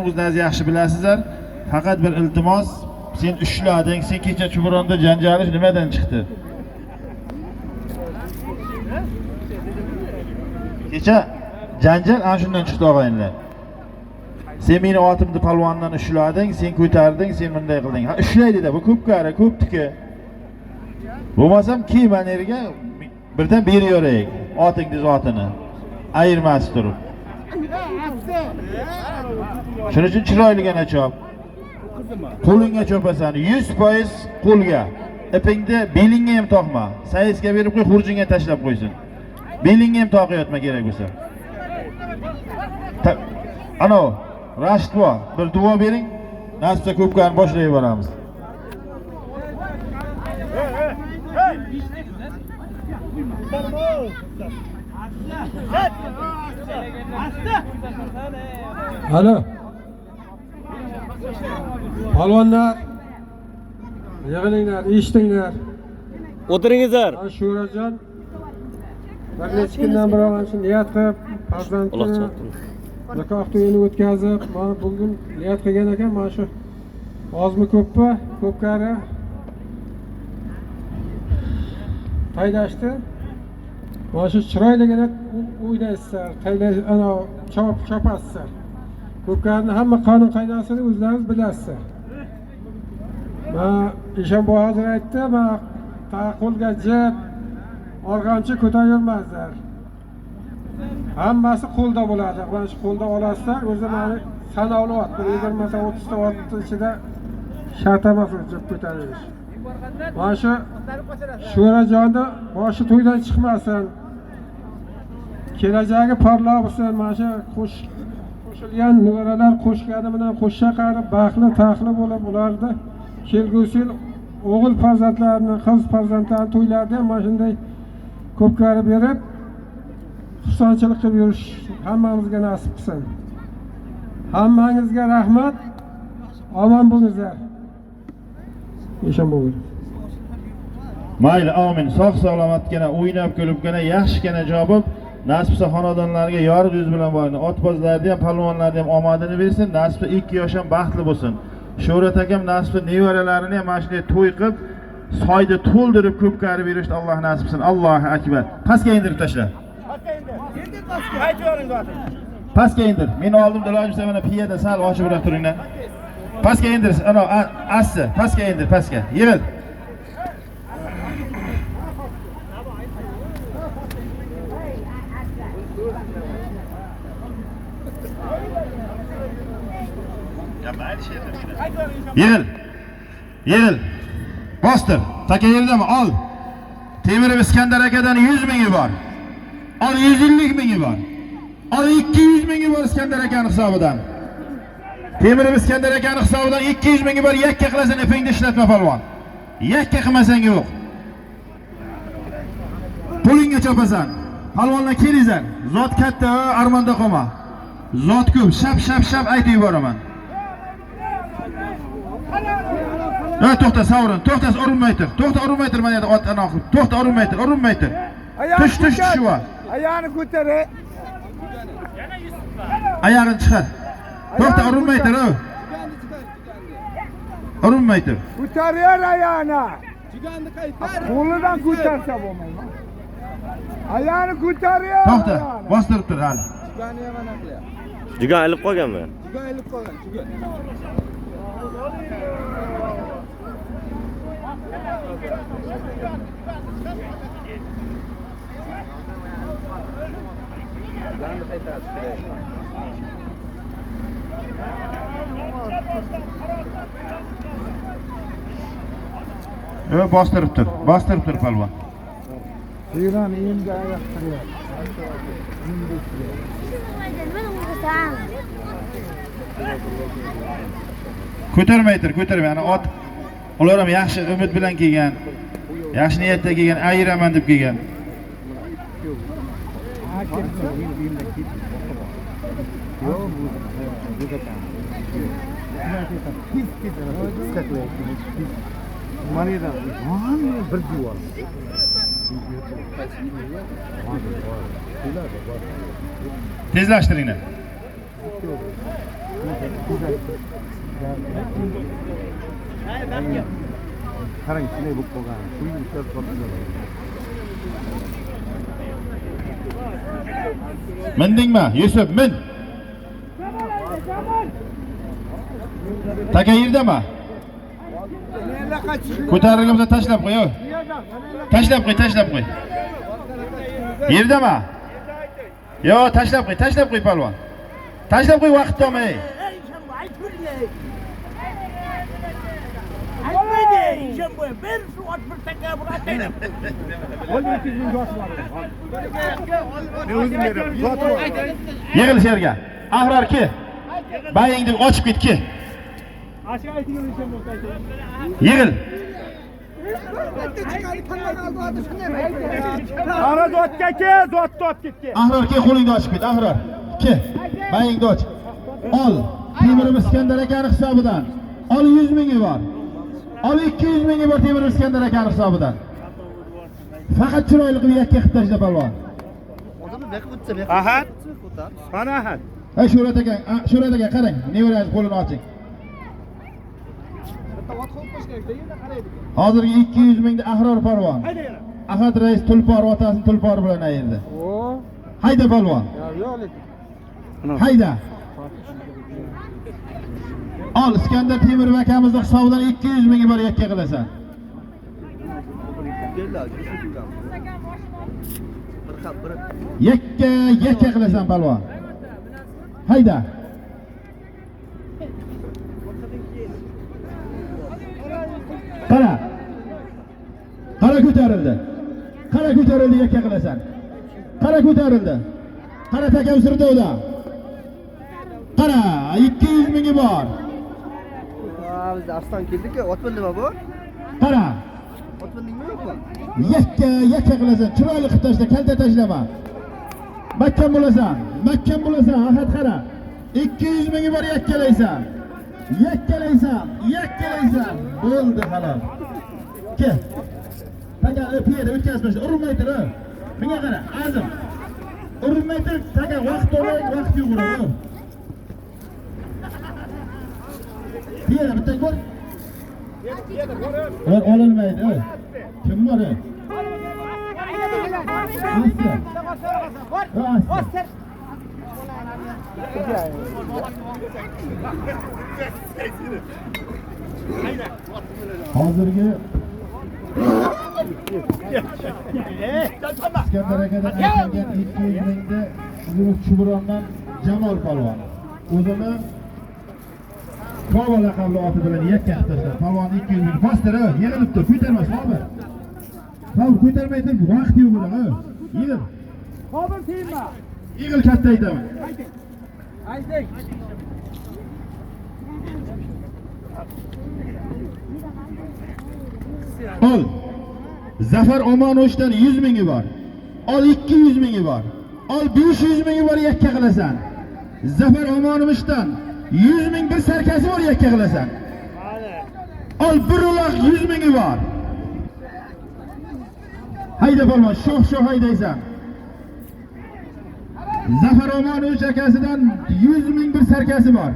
o'zingiz yaxshi bilasizlar. Faqat bir iltimos, sen ushlading, sen kecha Chuburonda janjalish nimadan chiqdi? Kecha janjal ana shundan chiqdi og'ayinlar. Sen meni otimni palvondan ushlading, sen ko'tarding, sen bunday qilding. Ha ushlaydi-da, bu ko'pkari, ko'ptiki. Bo'lmasam kiyman yerga birdan beraveraylik otingiz otini. Ayirmas turib. Shuning uchun chiroyligina chop. Qo'lingga chopasan, 100% qo'lga. Ipingni belingga ham taqma. Sayizga berib qo'y, xurjinga tashlab qo'ysin. Belingga ham taqiyotma kerak bo'lsa. Ano, Rashid bor, bir duo bering. Nasibsa ko'pkani boshlay boramiz. Alo. Palvonlar, yig'ilinglar, eshitinglar. O'tiringizlar. Sho'rajon bir necha kundan beri mana shu niyat qilib, farzandini nikoh to'yini o'tkazib, mana bugun niyat qilgan ekan, mana shu ozmi ko'pmi, ko'pkari taylashdi. Mana shu chiroyligina o'ynaysizlar, ana chopasizlar. Ko'pkarni hamma qonun qoidasini o'zlaringiz bilasizlar. Men Eshonbo hozir aytdi, men qo'lga jib, org'amchi ko'tarolmazlar. Hammasi qo'lda bo'ladi. Mana shu qo'lda olasizlar, o'zi meni sanoqli ot, 20 ta 30 ta ot ichida shart emas jib ko'tarish. Mana shu Sho'rajonni boshi to'ydan chiqmasin. Kelajagi porloq bo'lsin, mana shu qo'shilgan nevaralar qo'shgani bilan qo'shsha qarib, baxtli, taxtli bo'lib, ularni kelgusi o'g'il farzandlarini, qiz farzandlarini to'ylarida ham mana shunday ko'pkari berib, xursandchilik qilib yurish hammamizga nasib qilsin. Hammangizga rahmat. Omon bo'lingizlar. Eshon bo'linglar. Mayli, amin. Sog' salomatgina, o'ynab kulibgina, yaxshigina javob nasibsa xonadonlarga yorug' yuz bilan boring. Otbozlarga ham, palvonlarga ham omadini bersin. Nasibsa 2 yosh ham baxtli bo'lsin. Sho'rat akam nasibsa nevaralarini ham mana shunday to'y qilib, soyda to'ldirib ko'pkari berishni Alloh nasib qilsin. Allohu akbar. Pastga indirib tashla. Pastga indir. Endi pastga. Qaytaring zotim. Pastga indir. Meni oldimda ilojimsa mana piyada sal ochibroq turinglar. Pastga indir. Ana asta, pastga indir, pastga. Yig'il. Yig'il. Yig'il. Bostir. Taka yerdami? Ol. Temir Iskandar akadan 100 mingi bor. Ol 150 mingi bor. Ol 200 mingi bor Iskandar akaning hisobidan. Temir Iskandar akaning hisobidan 200 mingi bor. Yakka qilasan, ipingni ishlatma palvon. Yakka qilmasang yo'q. Pulingga chopasan. Palvonlar kelinglar. Zot katta, armonda qolma. Zot ko'p, shap aytib yuboraman. To'xta, savrin. To'xta, urinmay tur. To'xta, urinmay tur, mana yerda ot ana qilib. To'xta, urinmay tur, urinmay tur. Tush shu va. Ayog'ini ko'tar. Oyog'ini chiqar. To'xta, urinmay tur. Urinmay tur. Ko'tarar ayog'ini. Qo'lidan ko'tarsa bo'lmaydi. Ayog'ini ko'tarar. To'xta, bostirib tur hali. Jugan ilib qolganmi? Jugan ilib qolgan, jugan. Bostirib tur palvon. Yig'an endi oyoq qilyapti. Ko'tarmay tur, ko'tarmay. Ana ot ular ham yaxshi umid bilan kelgan. Yaxshi niyatda kelgan, ayiraman deb kelgan. Manida, bir juvon. Tezlashtiringlar. Qarang, shunday bo'lib qolgan. Shunday ishlab qolgan. Mindingmi? Yusuf, min. Taka yerdami? Ko'tarilgan bo'lsa tashlab qo'y. Tashlab qo'y. Yerdami? Yo, tashlab qo'y palvon. Tashlab qo'y, vaqt tomay. Bir şu at bir taka bırakayım. Yig'il sherga. Ahror ki. Bayingni ochib ket ki. Yig'il. Qara zotga ke, zot ketdi. Ahror ki, qo'lingni ochib ket. Ahror. Ki. Bayingni och. Ol. Temir Iskandar akaning hisobidan. Ol 100 mingi bor. Ol 200 mingi bor Temir Iskandar akaning hisobidan. Faqat chiroyli qilib yakka qilib tashla palvon. Ahad. Mana Ahad. Hey Shuhrat aka qarang. Nevarangiz qo'lini oching. Hozirgi 200 mingni Ahror palvon. Ahad rais tulpor otasini tulpor bilan ayirdi. O. Hayda palvon. Yo'q. Hayda. Ol Iskandar Temir akamizning hisobidan 200 mingi bor yakka qilasan. Yakka qilasan palvon. Hayda. Qara. Qara ko'tarildi. Yakka qilasan. Qara ko'tarildi. Qara takam sirdovda. Qara 200 mingi bor. Biz Arslan keldik-ku, ot bildimi bu? Qara. Ot bildingmi yo'qmi? Yakka qilasan. Chiroyli qilib tashla, kalta tashlama. Mahkam bo'lasan. Ahad qara. 200 mingi bor yakkalaysan. Bo'ldi halol. Kel. Taka piyada o'tkazib urinmay tur. Menga qara, azim. Urinmay tur, taka vaqt yuguradi. Piyada bitta ko'r. Ololmaydi. Kim bor? Asta. Hozirgi Iskandar akadan aytilgan 200 mingni Chubrondan Jamol palvon. O'zini Kovo laqabli oti bilan yakka tashladi. Palvon 200 ming bostira, yig'ilib tur, ko'tarma Sobir. Sobir ko'tarmay tur, vaqt yo'q uni. Yig'il. Sobir tiyma. Yig'il katta aytaman. Ayting. Ol. Zafar Omonovichdan 100 mingi bor. Ol 200 mingi bor. Ol 500 mingi bor yakka qilasan. Zafar Omonovichdan 100 ming bir sarkasi bor yakka qilasan. Ol bir uloq 100 mingi bor. Hayda palvon, shoh haydaysan. Zafar Omonovich akasidan 100 ming bir sarkasi bor.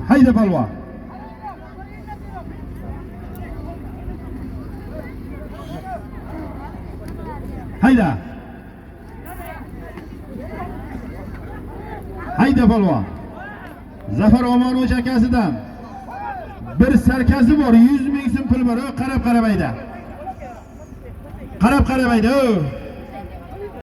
Hayda palvon. Hayda palvon. Zafar Omonovich akasidan bir sarkasi bor, 100 ming so'm pul bor. Qarab hayda.